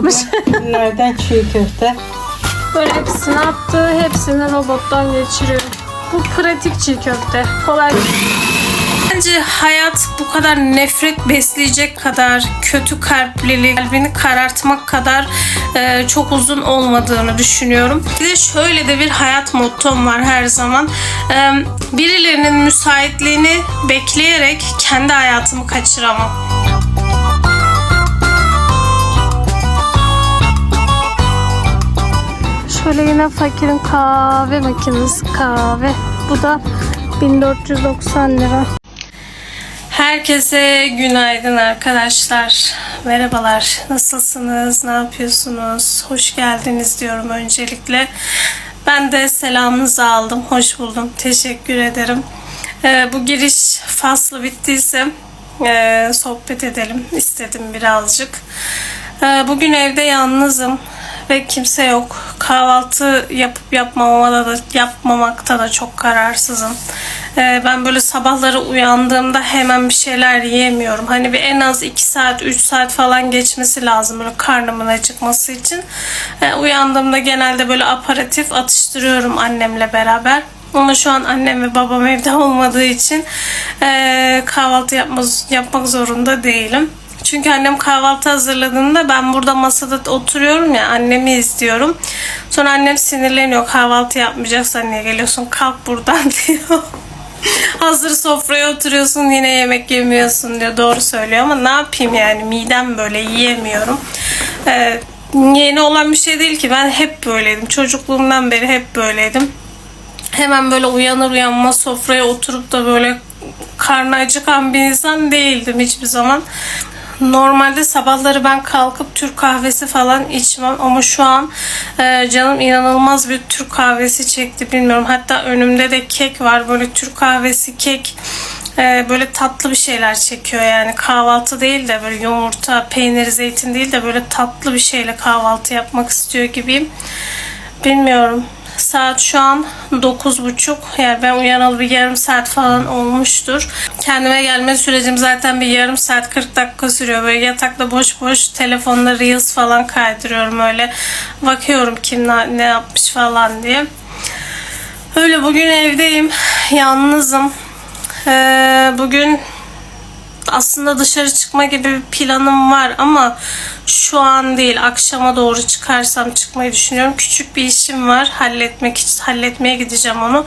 yapmış. Bunlardan çiğ köfte. Böyle hepsini attı. Hepsini robottan geçiriyor. Bu pratik çiğ köfte. Kolay. Bence hayat bu kadar nefret besleyecek kadar, kötü kalplilik, kalbini karartmak kadar çok uzun olmadığını düşünüyorum. Bir de şöyle de bir hayat mottom var her zaman. Birilerinin müsaitliğini bekleyerek kendi hayatımı kaçıramam. Şöyle yine fakirin kahve makinesi kahve. Bu da 1490 lira. Herkese günaydın arkadaşlar. Merhabalar. Nasılsınız? Ne yapıyorsunuz? Hoş geldiniz diyorum öncelikle. Ben de selamınızı aldım. Hoş buldum. Teşekkür ederim. Bu giriş faslı bittiyse sohbet edelim istedim birazcık. Bugün evde yalnızım ve kimse yok. Kahvaltı yapıp yapmamakta da çok kararsızım. Ben böyle sabahları uyandığımda hemen bir şeyler yiyemiyorum. Hani bir en az 2 saat 3 saat falan geçmesi lazım böyle karnımın acıkması için. Uyandığımda genelde böyle aperatif atıştırıyorum annemle beraber. Ama şu an annem ve babam evde olmadığı için kahvaltı yapmak zorunda değilim. Çünkü annem kahvaltı hazırladığında ben burada masada oturuyorum ya, annemi izliyorum. Sonra annem sinirleniyor, kahvaltı yapmayacaksan niye geliyorsun, kalk buradan diyor. Hazır sofraya oturuyorsun yine yemek yemiyorsun diyor. Doğru söylüyor ama ne yapayım yani, midem böyle, yiyemiyorum. Yeni olan bir şey değil ki, ben hep böyleydim. Çocukluğumdan beri hep böyleydim. Hemen böyle uyanır uyanmaz sofraya oturup da böyle karnı acıkan bir insan değildim hiçbir zaman. Normalde sabahları ben kalkıp Türk kahvesi falan içmem ama şu an canım inanılmaz bir Türk kahvesi çekti, bilmiyorum. Hatta önümde de kek var, böyle Türk kahvesi kek, böyle tatlı bir şeyler çekiyor yani. Kahvaltı değil de böyle yumurta, peynir, zeytin değil de böyle tatlı bir şeyle kahvaltı yapmak istiyor gibiyim. Bilmiyorum. Saat şu an 9.30. Yani ben uyanalı bir yarım saat falan olmuştur. Kendime gelme sürecim zaten bir yarım saat 40 dakika sürüyor. Böyle yatakta boş boş telefonla Reels falan kaydırıyorum öyle. Bakıyorum kim ne yapmış falan diye. Öyle bugün evdeyim. Yalnızım. Bugün aslında dışarı çıkma gibi bir planım var ama şu an değil. Akşama doğru çıkarsam çıkmayı düşünüyorum. Küçük bir işim var. Halletmeye gideceğim onu.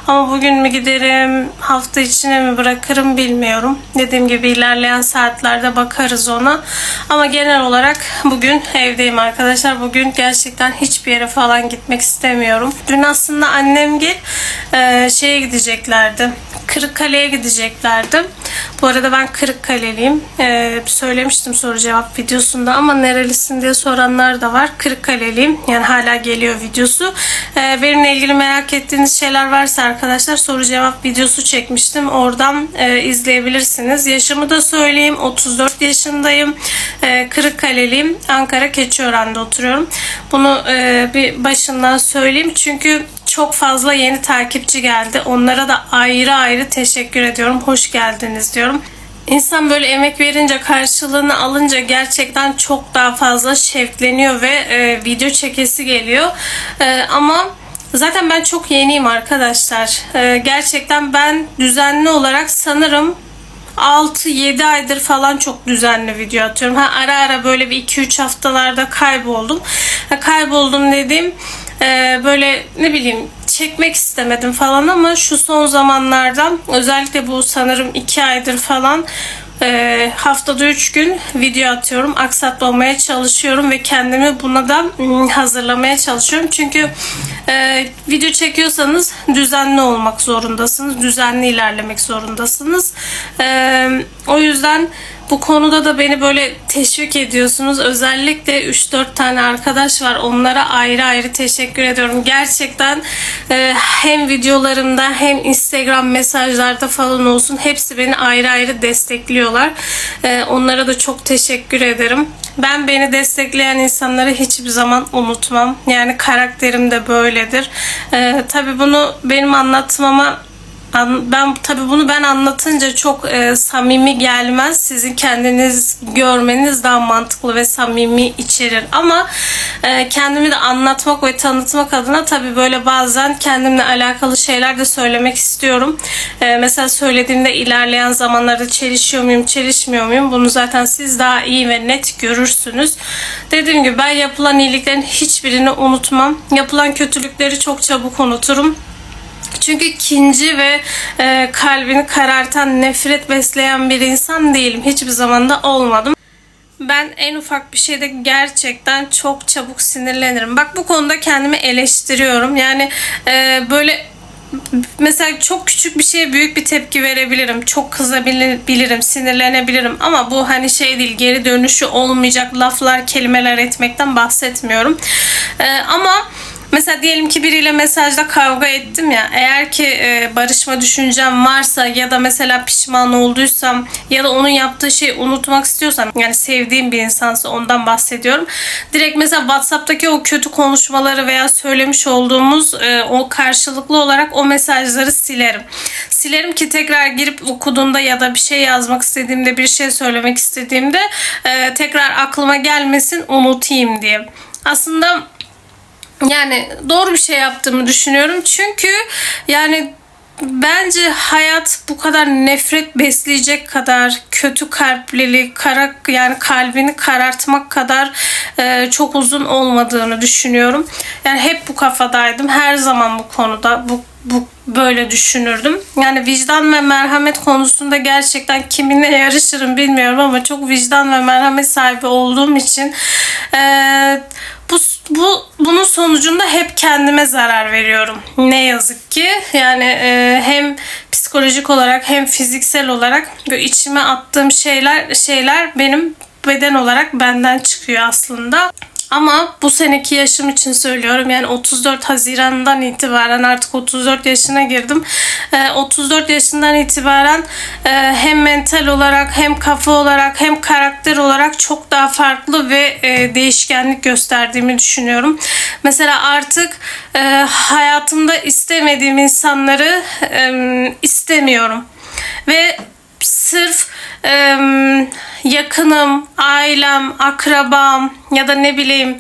Ama bugün mü giderim, hafta içine mi bırakırım bilmiyorum. Dediğim gibi ilerleyen saatlerde bakarız ona. Ama genel olarak bugün evdeyim arkadaşlar. Bugün gerçekten hiçbir yere falan gitmek istemiyorum. Dün aslında annemgil şeye gideceklerdi. Kırıkkale'ye gideceklerdi. Bu arada ben Kırıkkaleliyim. Söylemiştim soru cevap videosunda ama nerelisin diye soranlar da var. Kırıkkaleliyim. Yani hala geliyor videosu. Benimle ilgili merak ettiğiniz şeyler varsa arkadaşlar soru cevap videosu çekmiştim. Oradan izleyebilirsiniz. Yaşımı da söyleyeyim. 34 yaşındayım. Kırıkkaleliyim. Ankara Keçiören'de oturuyorum. Bunu bir başından söyleyeyim. Çünkü çok fazla yeni takipçi geldi. Onlara da ayrı ayrı teşekkür ediyorum. Hoş geldiniz diyorum. İnsan böyle emek verince, karşılığını alınca gerçekten çok daha fazla şevkleniyor ve video çekesi geliyor. Ama zaten ben çok yeniyim arkadaşlar. Gerçekten ben düzenli olarak sanırım 6-7 aydır falan çok düzenli video atıyorum. Ara ara böyle bir 2-3 haftalarda kayboldum. Kayboldum dediğim böyle ne bileyim çekmek istemedim falan ama şu son zamanlarda özellikle bu sanırım 2 aydır falan haftada 3 gün video atıyorum. Aksatmamaya çalışıyorum ve kendimi buna da hazırlamaya çalışıyorum. Çünkü video çekiyorsanız düzenli olmak zorundasınız. Düzenli ilerlemek zorundasınız. O yüzden bu konuda da beni böyle teşvik ediyorsunuz. Özellikle 3-4 tane arkadaş var. Onlara ayrı ayrı teşekkür ediyorum. Gerçekten hem videolarımda hem Instagram mesajlarda falan olsun hepsi beni ayrı ayrı destekliyorlar. Onlara da çok teşekkür ederim. Ben beni destekleyen insanları hiçbir zaman unutmam. Yani karakterim de böyledir. Tabii bunu benim anlatmama ben tabii bunu ben anlatınca çok samimi gelmez. Sizin kendiniz görmeniz daha mantıklı ve samimi içerir. Ama kendimi de anlatmak ve tanıtmak adına tabii böyle bazen kendimle alakalı şeyler de söylemek istiyorum. Mesela söylediğimde ilerleyen zamanlarda çelişiyor muyum, çelişmiyor muyum? Bunu zaten siz daha iyi ve net görürsünüz. Dediğim gibi ben yapılan iyiliklerin hiçbirini unutmam. Yapılan kötülükleri çok çabuk unuturum. Çünkü kinci ve kalbini karartan, nefret besleyen bir insan değilim. Hiçbir zaman da olmadım. Ben en ufak bir şeyde gerçekten çok çabuk sinirlenirim. Bak bu konuda kendimi eleştiriyorum. Yani böyle mesela çok küçük bir şeye büyük bir tepki verebilirim. Çok kızabilirim, sinirlenebilirim. Ama bu hani şey değil, geri dönüşü olmayacak laflar, kelimeler etmekten bahsetmiyorum. Ama mesela diyelim ki biriyle mesajda kavga ettim ya, eğer ki barışma düşüncem varsa ya da mesela pişman olduysam ya da onun yaptığı şeyi unutmak istiyorsam, yani sevdiğim bir insansa ondan bahsediyorum. Direkt mesela WhatsApp'taki o kötü konuşmaları veya söylemiş olduğumuz o karşılıklı olarak o mesajları silerim. Silerim ki tekrar girip okuduğumda ya da bir şey yazmak istediğimde, bir şey söylemek istediğimde tekrar aklıma gelmesin, unutayım diye. Aslında yani doğru bir şey yaptığımı düşünüyorum. Çünkü yani bence hayat bu kadar nefret besleyecek kadar, kötü kalplili, yani kalbini karartmak kadar çok uzun olmadığını düşünüyorum. Yani hep bu kafadaydım. Her zaman bu konuda bu böyle düşünürdüm. Yani vicdan ve merhamet konusunda gerçekten kiminle yarışırım bilmiyorum ama çok vicdan ve merhamet sahibi olduğum için bunun sonucunda hep kendime zarar veriyorum. Ne yazık ki. Yani hem psikolojik olarak hem fiziksel olarak böyle içime attığım şeyler benim beden olarak benden çıkıyor aslında. Ama bu seneki yaşım için söylüyorum. Yani 34 Haziran'dan itibaren artık 34 yaşına girdim. 34 yaşından itibaren hem mental olarak hem kafa olarak hem karakter olarak çok daha farklı ve değişkenlik gösterdiğimi düşünüyorum. Mesela artık hayatımda istemediğim insanları istemiyorum. Ve sırf yakınım, ailem, akrabam ya da ne bileyim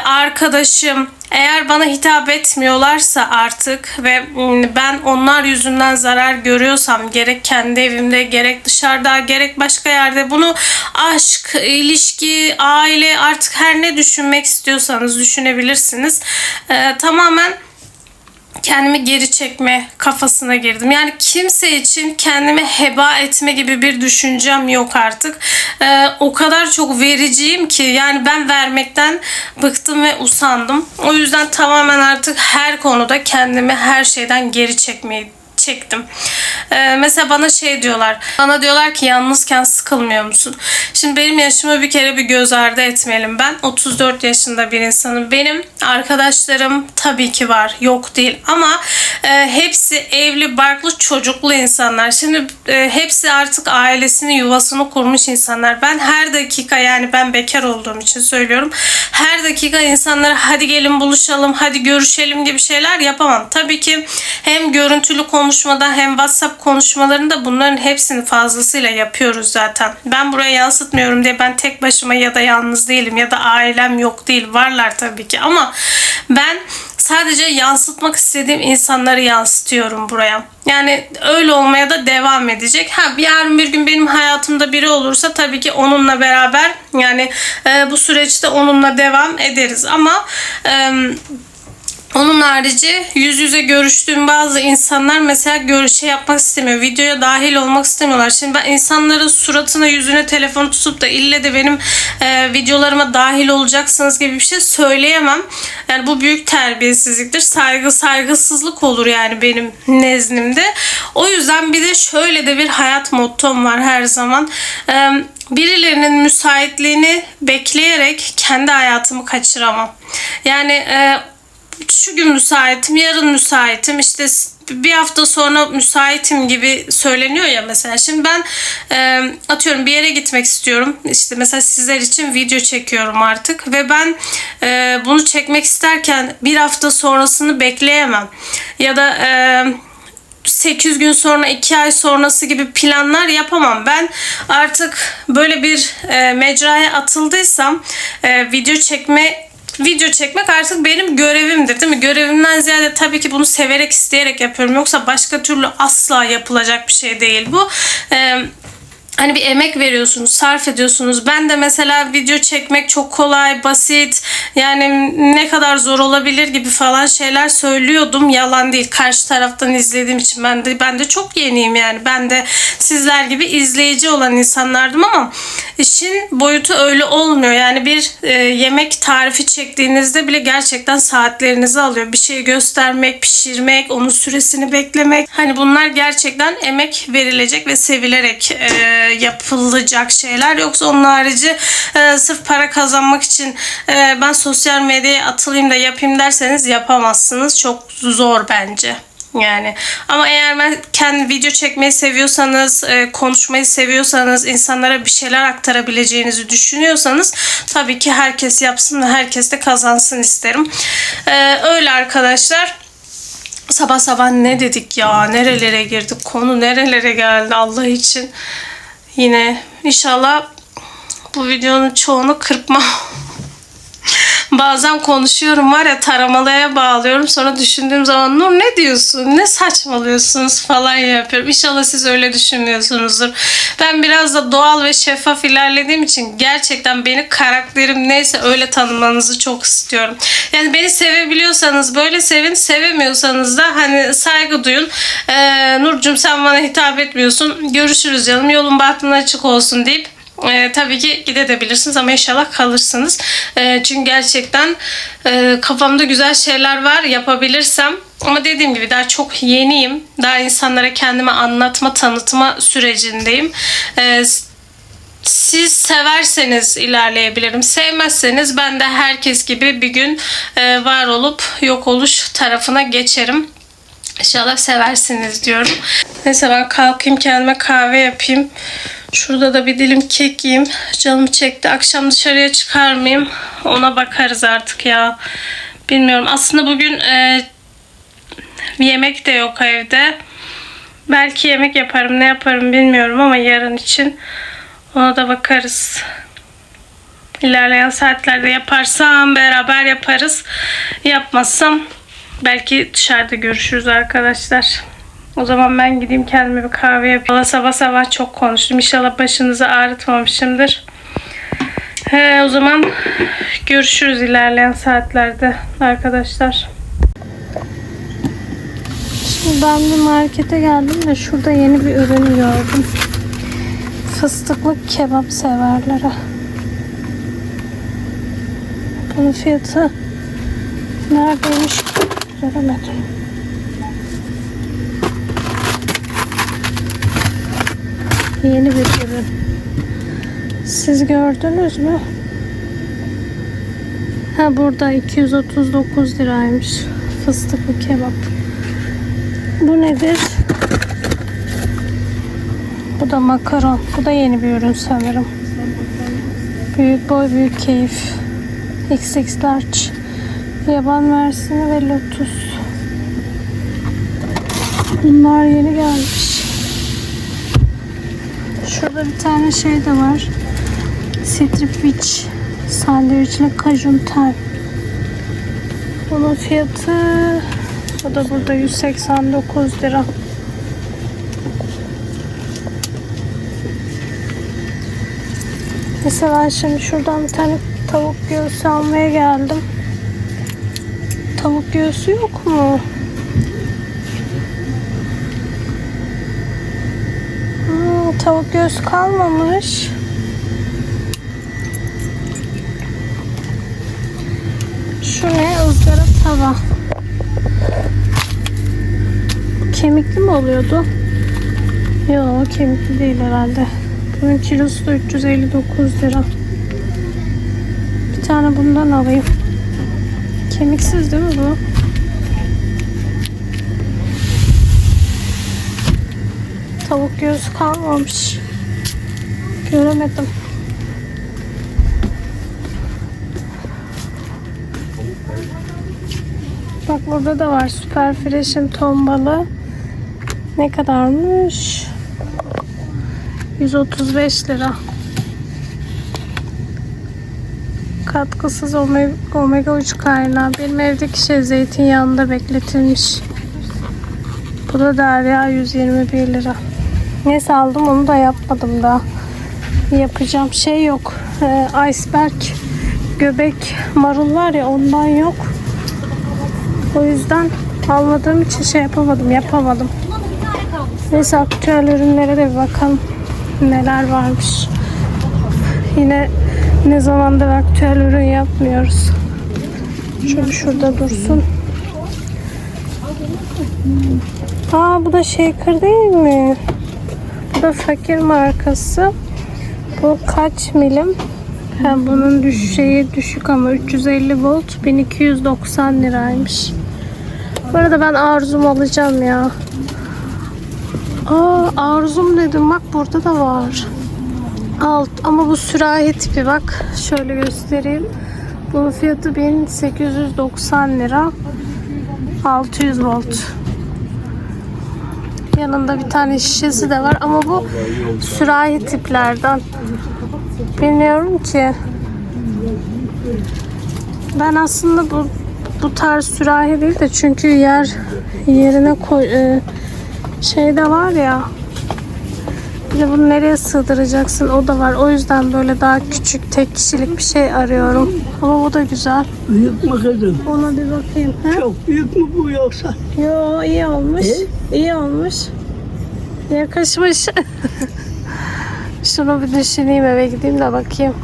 arkadaşım eğer bana hitap etmiyorlarsa artık ve ben onlar yüzünden zarar görüyorsam, gerek kendi evimde, gerek dışarıda, gerek başka yerde, bunu aşk, ilişki, aile, artık her ne düşünmek istiyorsanız düşünebilirsiniz. Tamamen kendimi geri çekme kafasına girdim. Yani kimse için kendimi heba etme gibi bir düşüncem yok artık. O kadar çok vericiyim ki yani ben vermekten bıktım ve usandım. O yüzden tamamen artık her konuda kendimi her şeyden geri çektim. Mesela bana şey diyorlar. Bana diyorlar ki yalnızken sıkılmıyor musun? Şimdi benim yaşımı bir kere bir göz ardı etmeyelim. Ben 34 yaşında bir insanım. Benim arkadaşlarım tabii ki var. Yok değil. Ama hepsi evli, barklı, çocuklu insanlar. Şimdi hepsi artık ailesini, yuvasını kurmuş insanlar. Ben her dakika, yani ben bekar olduğum için söylüyorum, her dakika insanlara hadi gelin buluşalım, hadi görüşelim gibi şeyler yapamam. Tabii ki hem görüntülü konuşmada hem WhatsApp konuşmalarında bunların hepsini fazlasıyla yapıyoruz zaten. Ben buraya yansıtmıyorum diye ben tek başıma ya da yalnız değilim ya da ailem yok değil. Varlar tabii ki ama ben sadece yansıtmak istediğim insanları yansıtıyorum buraya. Yani öyle olmaya da devam edecek. Yarın bir gün benim hayatımda biri olursa tabii ki onunla beraber, yani bu süreçte onunla devam ederiz. Ama onun harici yüz yüze görüştüğüm bazı insanlar mesela şey yapmak istemiyor. Videoya dahil olmak istemiyorlar. Şimdi ben insanların suratına, yüzüne telefonu tutup da ille de benim videolarıma dahil olacaksınız gibi bir şey söyleyemem. Yani bu büyük terbiyesizliktir. Saygısızlık olur yani benim nezdimde. O yüzden bir de şöyle de bir hayat mottom var her zaman. Birilerinin müsaitliğini bekleyerek kendi hayatımı kaçıramam. Yani şu gün müsaitim, yarın müsaitim, işte bir hafta sonra müsaitim gibi söyleniyor ya mesela. Şimdi ben atıyorum bir yere gitmek istiyorum. İşte mesela sizler için video çekiyorum artık ve ben bunu çekmek isterken bir hafta sonrasını bekleyemem. Ya da 8 gün sonra 2 ay sonrası gibi planlar yapamam. Ben artık böyle bir mecraya atıldıysam video çekmek artık benim görevimdir, değil mi? Görevimden ziyade tabii ki bunu severek, isteyerek yapıyorum. Yoksa başka türlü asla yapılacak bir şey değil bu. Hani bir emek veriyorsunuz, sarf ediyorsunuz. Ben de mesela video çekmek çok kolay, basit, yani ne kadar zor olabilir gibi falan şeyler söylüyordum. Yalan değil. Karşı taraftan izlediğim için ben de çok yeniyim yani. Ben de sizler gibi izleyici olan insanlardım ama işin boyutu öyle olmuyor. Yani bir yemek tarifi çektiğinizde bile gerçekten saatlerinizi alıyor. Bir şeyi göstermek, pişirmek, onun süresini beklemek. Hani bunlar gerçekten emek verilecek ve sevilerek yapılacak şeyler. Yoksa onun harici sırf para kazanmak için ben sosyal medyaya atılayım da yapayım derseniz yapamazsınız. Çok zor bence. Yani ama eğer kendi video çekmeyi seviyorsanız, konuşmayı seviyorsanız, insanlara bir şeyler aktarabileceğinizi düşünüyorsanız tabii ki herkes yapsın ve herkes de kazansın isterim. Öyle arkadaşlar. Sabah sabah ne dedik ya? Nerelere girdik? Konu nerelere geldi Allah için. Yine inşallah bu videonun çoğunu kırpmam. Bazen konuşuyorum var ya, taramalıya bağlıyorum. Sonra düşündüğüm zaman Nur ne diyorsun? Ne saçmalıyorsunuz falan yapıyorum. İnşallah siz öyle düşünmüyorsunuzdur. Ben biraz da doğal ve şeffaf ilerlediğim için gerçekten beni, karakterim neyse öyle tanımanızı çok istiyorum. Yani beni sevebiliyorsanız böyle sevin. Sevemiyorsanız da hani saygı duyun. Nurcum sen bana hitap etmiyorsun. Görüşürüz canım. Yolun bahtın açık olsun deyip tabii ki gidebilirsiniz ama inşallah kalırsınız. Çünkü gerçekten kafamda güzel şeyler var yapabilirsem. Ama dediğim gibi daha çok yeniyim. Daha insanlara kendimi anlatma, tanıtma sürecindeyim. Siz severseniz ilerleyebilirim. Sevmezseniz ben de herkes gibi bir gün var olup yok oluş tarafına geçerim. İnşallah seversiniz diyorum. Neyse ben kalkayım, kendime kahve yapayım. Şurada da bir dilim kek yiyeyim. Canım çekti. Akşam dışarıya çıkar mıyım? Ona bakarız artık ya. Bilmiyorum. Aslında bugün yemek de yok evde. Belki yemek yaparım. Ne yaparım bilmiyorum ama yarın için. Ona da bakarız. İlerleyen saatlerde yaparsam beraber yaparız. Yapmazsam belki dışarıda görüşürüz arkadaşlar. O zaman ben gideyim kendime bir kahve yapayım. Sabah sabah çok konuştum. İnşallah başınızı ağrıtmamışımdır. O zaman görüşürüz ilerleyen saatlerde arkadaşlar. Şimdi ben bir markete geldim de şurada yeni bir ürün gördüm. Fıstıklı kebap severlere. Bunun fiyatı neredeymiş göremedim. Yeni bir ürün. Siz gördünüz mü? Ha, burada 239 liraymış. Fıstıklı kebap. Bu nedir? Bu da makaron. Bu da yeni bir ürün sanırım. Büyük boy büyük keyif. XX large. Yaban versini ve lotus. Bunlar yeni gelmiş. Şurada bir tane şey de var. Stripwich sandviçli kajunten. Bunun fiyatı, o da burada 189 lira. Mesela ben şimdi şuradan bir tane tavuk göğsü almaya geldim. Tavuk göğsü yok mu? Tavuk göğsü kalmamış. Şu ne? Izgara tava. Kemikli mi oluyordu? Yok, kemikli değil herhalde. Bunun kilosu da 359 lira. Bir tane bundan alayım. Kemiksiz değil mi bu? Tavuk göğsü kalmamış. Göremedim. Bak burada da var. Super Fresh'in ton balığı. Ne kadarmış? 135 lira. Katkısız omega 3 kaynağı. Benim evdeki şey zeytinyağında bekletilmiş. Bu da Derya 121 lira. Neyse aldım, onu da yapmadım daha. Yapacağım şey yok. Iceberg göbek marul var ya, ondan yok. O yüzden almadığım için şey yapamadım. Neyse aktüel ürünlere de bir bakalım. Neler varmış. Yine ne zamandır aktüel ürün yapmıyoruz. Şöyle şurada dursun. Aa, bu da shaker değil mi? Bu da fakir markası. Bu kaç milim? Ha, bunun şeyi düşük ama 350 volt 1290 liraymış. Bu arada ben Arzum alacağım ya. Aa, Arzum dedim, bak burada da var. Alt ama bu sürahi tipi, bak şöyle göstereyim. Bunun fiyatı 1890 lira. 600 volt. Yanında bir tane şişesi de var ama bu sürahi tiplerden. Bilmiyorum ki. Ben aslında bu tarz sürahi değil de, çünkü yerine koy şey de var ya. Bir de bunu nereye sığdıracaksın, o da var. O yüzden böyle daha küçük tek kişilik bir şey arıyorum. Ama bu da güzel. Büyük mü kızım? Ona bir bakayım. He? Çok büyük mü bu yoksa? Yo, iyi olmuş. İyi olmuş. Yakışmış. Şunu bir düşüneyim, eve gideyim de bakayım.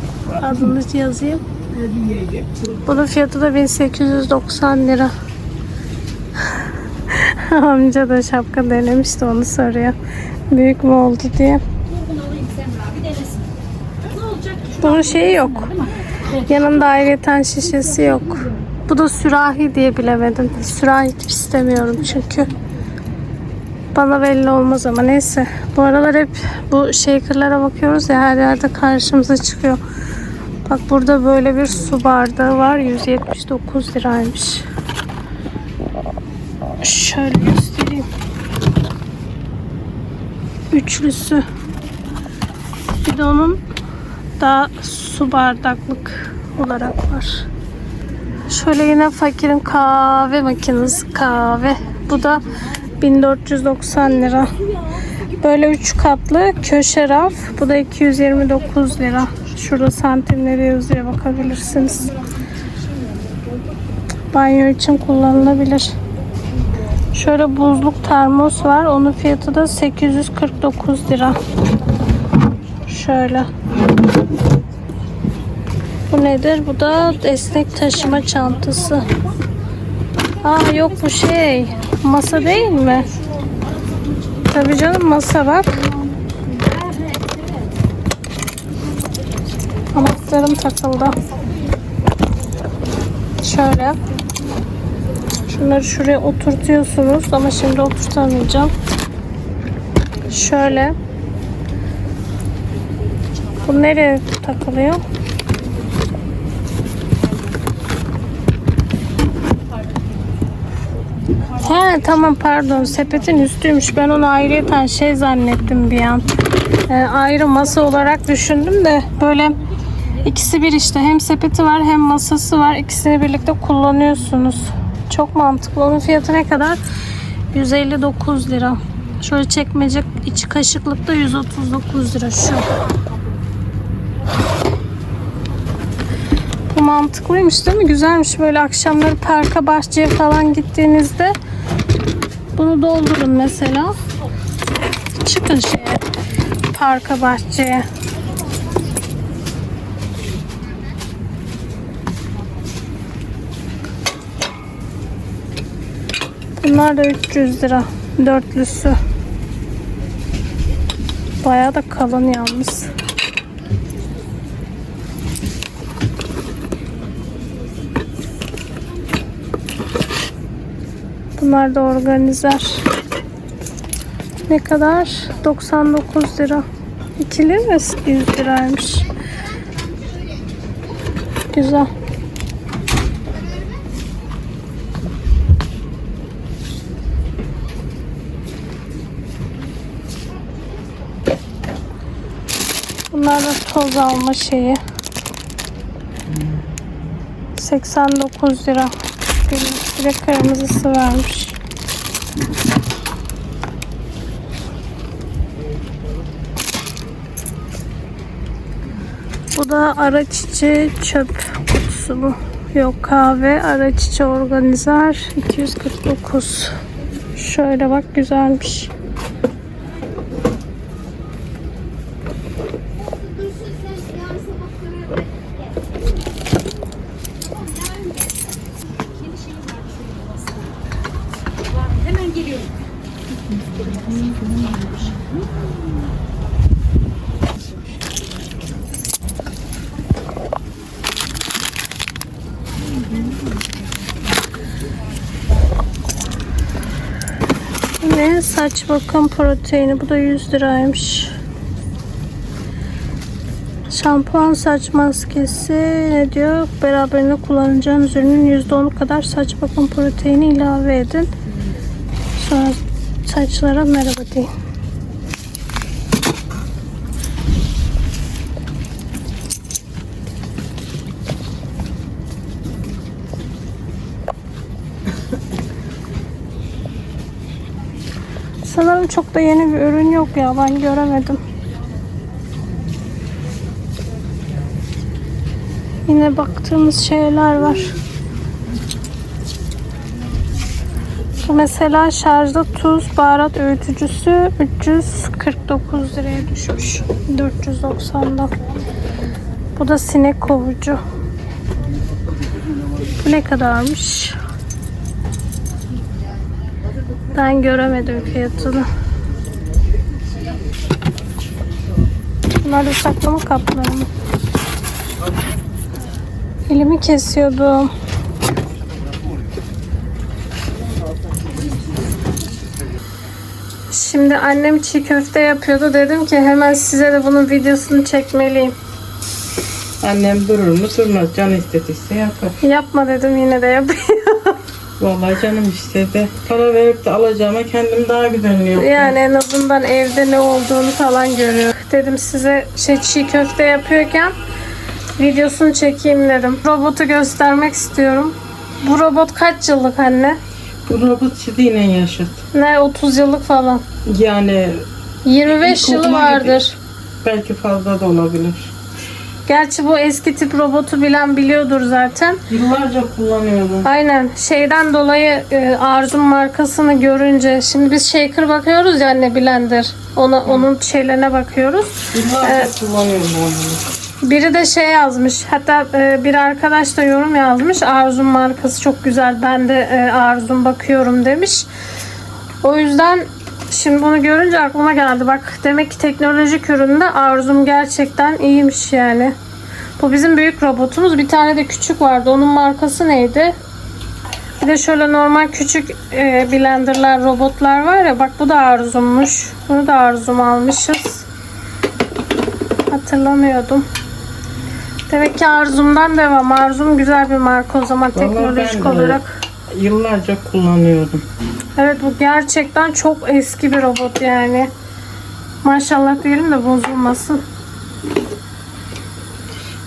Adını yazayım. Ne diyecek? Bunun fiyatı da 1890 lira. Amca da şapka denemişti, onu soruyor. Büyük mü oldu diye. Bunun şeyi yok. Yanında ayrıca şişesi yok. Bu da sürahi diye bilemedim. Sürahi istemiyorum çünkü. Bana belli olmaz ama neyse. Bu aralar hep bu shaker'lara bakıyoruz ya, her yerde karşımıza çıkıyor. Bak burada böyle bir su bardağı var. 179 liraymış. Şöyle göstereyim. Üçlüsü. Bir de onun daha su bardaklık olarak var. Şöyle yine fakirin kahve makinesi, kahve. Bu da 1490 lira. Böyle 3 katlı köşe raf. Bu da 229 lira. Şurada santimleri yazıyor, bakabilirsiniz. Banyo için kullanılabilir. Şöyle buzluk termos var. Onun fiyatı da 849 lira. Şöyle. Bu nedir? Bu da esnek taşıma çantası. Aa, yok bu şey. Masa değil mi? Tabii canım, masa bak. Anahtarım takıldı. Şöyle. Şunları şuraya oturtuyorsunuz ama şimdi oturtamayacağım. Şöyle. Bu nereye takılıyor? He tamam, pardon, sepetin üstüymüş. Ben onu ayrıyeten şey zannettim bir an. Ayrı masa olarak düşündüm de böyle ikisi bir işte. Hem sepeti var hem masası var. İkisini birlikte kullanıyorsunuz. Çok mantıklı. Onun fiyatı ne kadar? 159 lira. Şöyle çekmece içi kaşıklıkta 139 lira şu. Bu mantıklıymış değil mi? Güzelmiş. Böyle akşamları parka, bahçeye falan gittiğinizde bunu doldurun mesela. Çıkın parka, bahçeye. Bunlar da 300 lira. Dörtlüsü. Bayağı da kalın yalnız. Bunlar da organizer. Ne kadar? 99 lira. İkili mi? 100 liraymış. Güzel. Bunlar da toz alma şeyi. 89 lira. Bir de kırmızısı varmış. Bu da araç içi çöp kutusu bu. Yok, kahve araç içi organizer 249. Şöyle bak, güzelmiş. Hemen geliyorum. Ne? Saç bakım proteini. Bu da 100 liraymış. Şampuan, saç maskesi ne diyor? Beraberinde kullanacağınız ürünün %10'u kadar saç bakım proteini ilave edin. Sonra saçlara merhaba deyin. Sanırım çok da yeni bir ürün yok ya, ben göremedim. Yine baktığımız şeyler var. Şu mesela şarjlı tuz, baharat öğütücüsü 349 liraya düşmüş. 490'dan. Bu da sinek kovucu. Bu ne kadarmış? Ben göremedim fiyatını. Bunlar da saklama kapları mı? Elimi kesiyordum. Şimdi annem çiğ köfte yapıyordu. Dedim ki hemen size de bunun videosunu çekmeliyim. Annem durur mu durmaz, can istediyse yapar. Yapma dedim, yine de yapıyor. Vallahi canım istedi. Para verip de alacağıma kendim daha güzelini yaptım. Yani en azından evde ne olduğunu falan görüyor. Dedim size çiğ köfte yapıyorken videosunu çekeyim dedim. Robotu göstermek istiyorum. Bu robot kaç yıllık anne? Bu robot sizinle yaşıt. Ne, 30 yıllık falan. Yani 25 yılı İlkokula vardır. belki fazla da olabilir. Gerçi bu eski tip robotu bilen biliyordur zaten. Yıllarca kullanıyordum. Aynen. Şeyden dolayı Arzum markasını görünce, şimdi biz shaker bakıyoruz ya anne, blender. Onun şeylerine bakıyoruz. Yıllarca kullanıyorum onu. Biri de şey yazmış. Hatta bir arkadaş da yorum yazmış. Arzum markası çok güzel. Ben de Arzum bakıyorum demiş. O yüzden şimdi bunu görünce aklıma geldi. Bak, demek ki teknolojik üründe Arzum gerçekten iyiymiş yani. Bu bizim büyük robotumuz. Bir tane de küçük vardı. Onun markası neydi? Bir de şöyle normal küçük blenderlar, robotlar var ya. Bak, bu da Arzum'muş. Bunu da Arzum almışız. Hatırlamıyordum. Demek ki Arzum'dan devam. Arzum güzel bir marka o zaman, Vallahi teknolojik ben de olarak. yıllarca kullanıyordum. Evet, bu gerçekten çok eski bir robot yani. Maşallah diyelim de bozulmasın.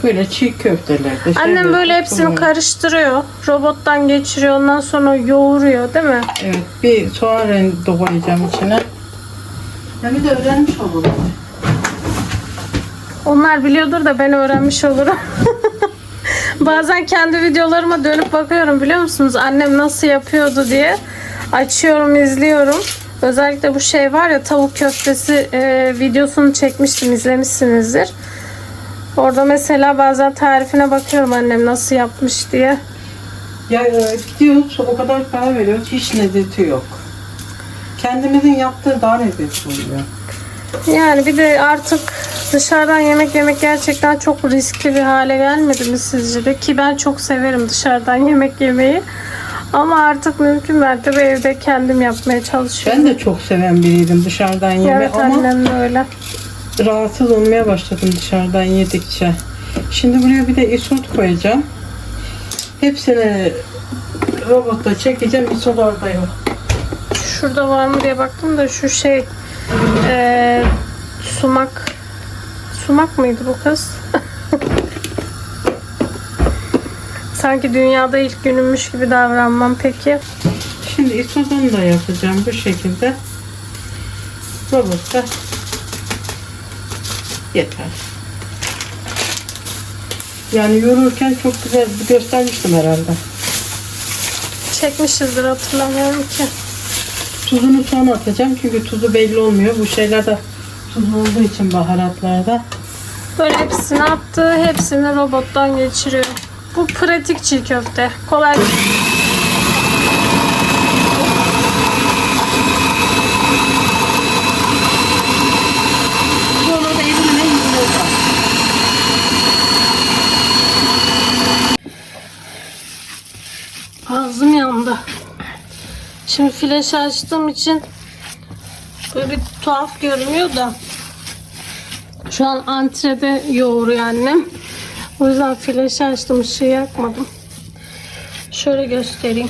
Böyle çiğ köftelerde. Annem böyle hepsini karıştırıyor. Robottan geçiriyor. Ondan sonra yoğuruyor değil mi? Evet, bir soğan rengi doğrayacağım içine. Ya bir de öğrenmiş olurum. Onlar biliyordur da ben öğrenmiş olurum. Bazen kendi videolarıma dönüp bakıyorum, biliyor musunuz? Annem nasıl yapıyordu diye. Açıyorum, izliyorum. Özellikle bu şey var ya, tavuk köftesi videosunu çekmiştim, izlemişsinizdir. Orada mesela bazen tarifine bakıyorum annem nasıl yapmış diye. Ya gidiyoruz, o kadar para veriyoruz, hiç lezzeti yok. Kendimizin yaptığı daha lezzetli oluyor. Yani bir de artık dışarıdan yemek yemek gerçekten çok riskli bir hale gelmedi mi sizce de? Ki ben çok severim dışarıdan yemek yemeyi. Ama artık mümkün mertebe evde kendim yapmaya çalışıyorum. Ben de çok seven biriydim dışarıdan yemeği, Evet, ama annem de öyle. rahatsız olmaya başladım dışarıdan yedikçe. Şimdi buraya bir de isot koyacağım. Hepsini robotla çekeceğim, isot orada yok. Şurada var mı diye baktım da şu şey sumak Sumak mıydı bu kız? Sanki dünyada ilk günümmüş gibi davranmam peki. Şimdi isotonu da yapacağım bu şekilde. Robotta yeter. Yani yoğururken çok güzel göstermiştim herhalde. Çekmişizdir, hatırlamıyorum ki. Tuzunu sonra atacağım çünkü tuzu belli olmuyor. Bu şeyler de tuzlu olduğu için baharatlarda. Böyle hepsini attı. Hepsini robottan geçiriyor. Bu pratik çiğ köfte. Kolay. Sonra da elimle yumurta. Ağzım yandı. Şimdi flaşı açtığım için böyle bir tuhaf görünüyor da şu an antrede yoğuruyor annem. O yüzden flaşı açtım, ışığı yakmadım. Şöyle göstereyim.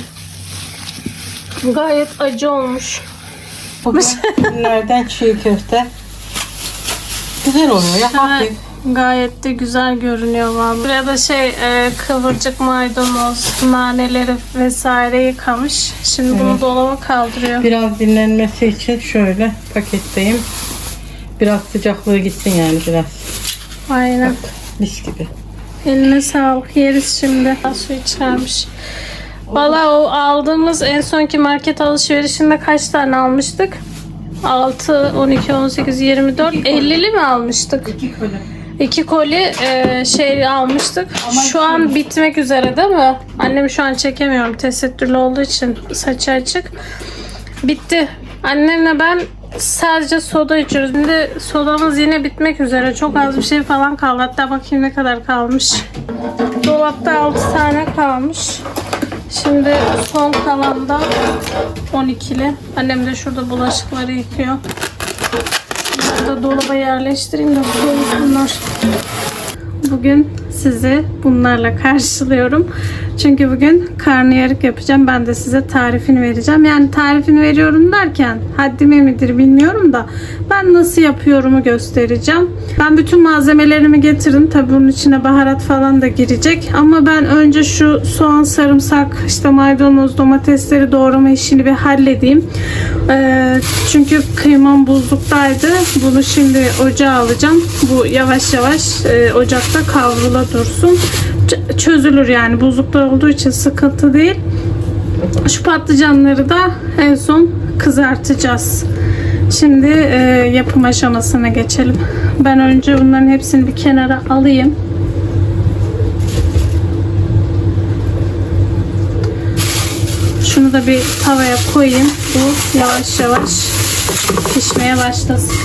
Gayet acı olmuş. Bunlardan çiğ köfte. Güzel oluyor ya. Hafif. Gayet de güzel görünüyor vallahi. Buraya da kıvırcık maydanoz, naneleri vesaire yıkamış. Şimdi bunu dolaba kaldırıyor. Biraz dinlenmesi için şöyle paketteyim. Biraz sıcaklığı gitsin yani biraz. Aynen. Mis gibi. Eline sağlık. Yeriz şimdi. Suyu çıkarmış. Valla o aldığımız en sonki market alışverişinde kaç tane almıştık? 6, 12, 18, 24, 50'li mi almıştık? 2 koli almıştık. Şu an bitmek üzere değil mi? Annemi şu an çekemiyorum. Tesettürlü olduğu için saçı açık. Bitti. Annemle ben sadece soda içiyoruz. Şimdi sodamız yine bitmek üzere. Çok az bir şey falan kaldı. Hatta bakayım ne kadar kalmış. Dolapta 6 tane kalmış. Şimdi son kalan da 12'li. Annem de şurada bulaşıkları yıkıyor. Burada dolaba yerleştireyim de soğusunlar. Bugün sizi bunlarla karşılıyorum. Çünkü bugün karnıyarık yapacağım. Ben de size tarifini vereceğim. Yani tarifini veriyorum derken haddime midir bilmiyorum da ben nasıl yapıyorumu göstereceğim. Ben bütün malzemelerimi getirdim. Tabii bunun içine baharat falan da girecek. Ama ben önce şu soğan, sarımsak, işte maydanoz, domatesleri doğrama işini bir halledeyim. Çünkü kıymam buzluktaydı. Bunu şimdi ocağa alacağım. Bu yavaş yavaş ocakta kavrula dursun. Çözülür yani, buzlukta olduğu için sıkıntı değil. Şu patlıcanları da en son kızartacağız. Şimdi yapım aşamasına geçelim. Ben önce bunların hepsini bir kenara alayım. Şunu da bir tavaya koyayım. Bu yavaş yavaş pişmeye başlasın.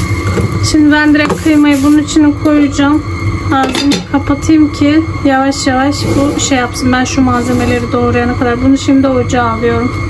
Şimdi ben direkt kıymayı bunun içine koyacağım. Ağzımı kapatayım ki yavaş yavaş bu şey yapsın. Ben şu malzemeleri doğrayana kadar bunu şimdi ocağa alıyorum.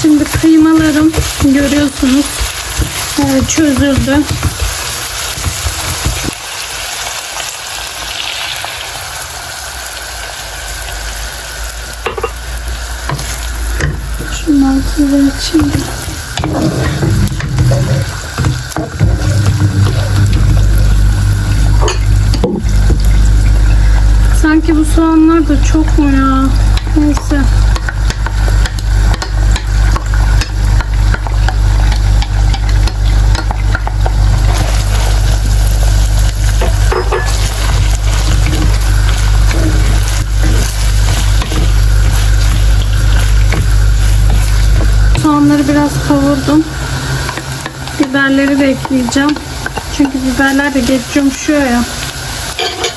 Şimdi kıymalarım görüyorsunuz çözüldü. Şundan kıyma içinde. Sanki bu soğanlar da çok mu ya? Neyse. Soğanları biraz kavurdum. Biberleri de ekleyeceğim. Çünkü biberler de geç yumuşuyor ya.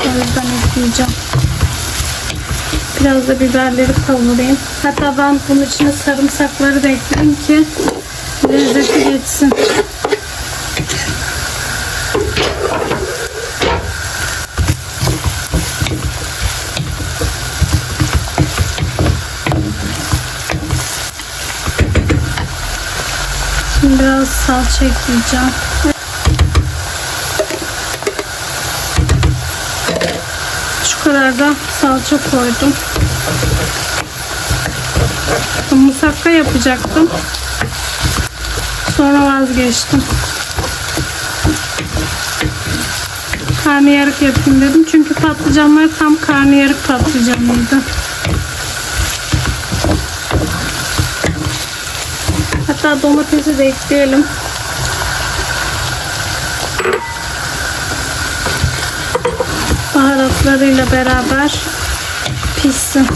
O yüzden ekleyeceğim. Biraz da biberleri kavurayım. Hatta ben bunun içine sarımsakları da ekleyeyim ki lezzeti geçsin. Şimdi biraz salça ekleyeceğim. Şu kadar da salça koydum. Musakka yapacaktım. Sonra vazgeçtim. Karnıyarık yapayım dedim. Çünkü patlıcanlar tam karnıyarık patlıcanıydı. Hatta domatesi de ekleyelim. Baharatlarıyla beraber pişsin.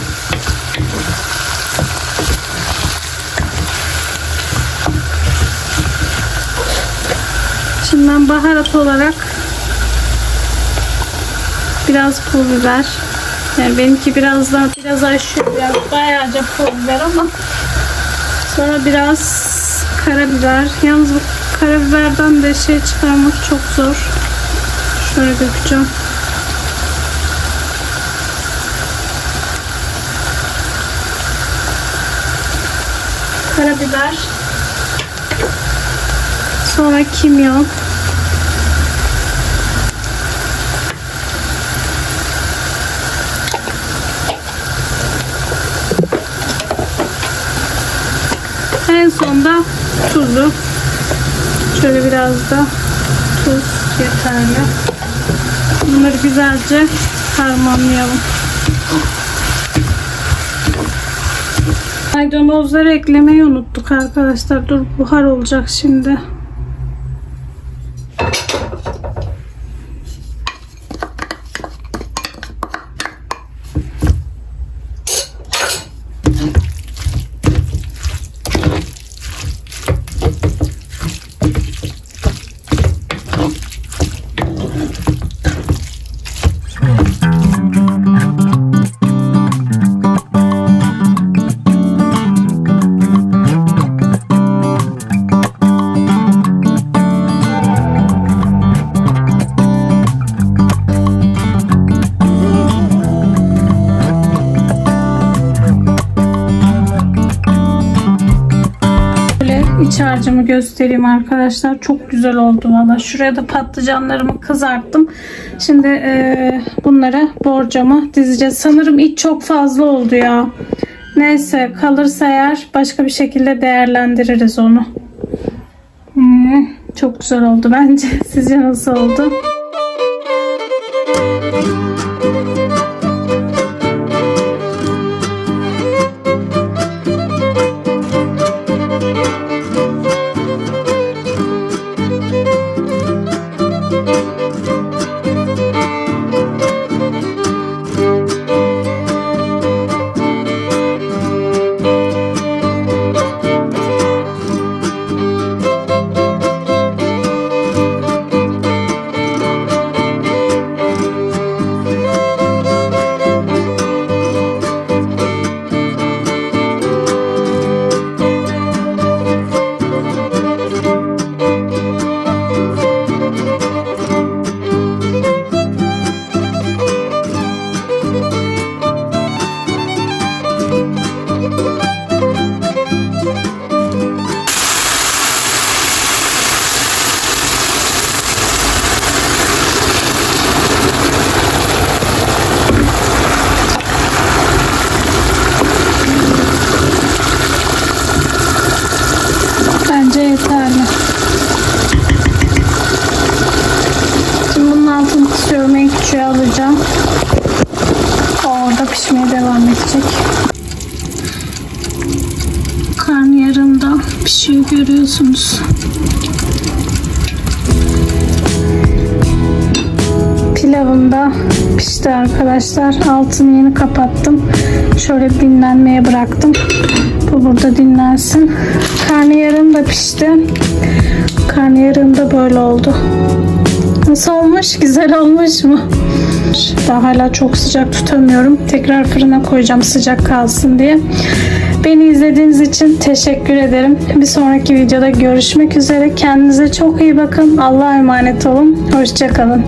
Şimdi ben baharat olarak biraz pul biber, yani benimki biraz aşıyor, biraz bayağıca pul biber ama sonra biraz karabiber. Yalnız bu karabiberden de şey çıkarmak çok zor. Şöyle dökeceğim. Karabiber. Sonra kimyon. En sonda tuzu. Şöyle biraz da tuz yeterli. Bunları güzelce harmanlayalım. Maydanozları eklemeyi unuttuk arkadaşlar. Dur, buhar olacak şimdi. İç harcımı göstereyim arkadaşlar. Çok güzel oldu valla. Şuraya da patlıcanlarımı kızarttım. Şimdi bunları borcama dizeceğiz. Sanırım iç çok fazla oldu ya. Neyse, kalırsa eğer başka bir şekilde değerlendiririz onu. Çok güzel oldu bence. Sizce nasıl oldu? Bence yeterli. Şimdi bunun altını kısıyorum. En küçüğü alacağım. O orada pişmeye devam edecek. Karnıyarım da pişiyor, görüyorsunuz. Pilavım da pişti arkadaşlar. Altını yeni kapattım. Şöyle dinlenmeye bıraktım. Bu burada dinlensin. Karnıyarım da pişti. Karnıyarım da böyle oldu. Nasıl olmuş? Güzel olmuş mu? Daha hala çok sıcak tutamıyorum. Tekrar fırına koyacağım sıcak kalsın diye. Beni izlediğiniz için teşekkür ederim. Bir sonraki videoda görüşmek üzere. Kendinize çok iyi bakın. Allah'a emanet olun. Hoşça kalın.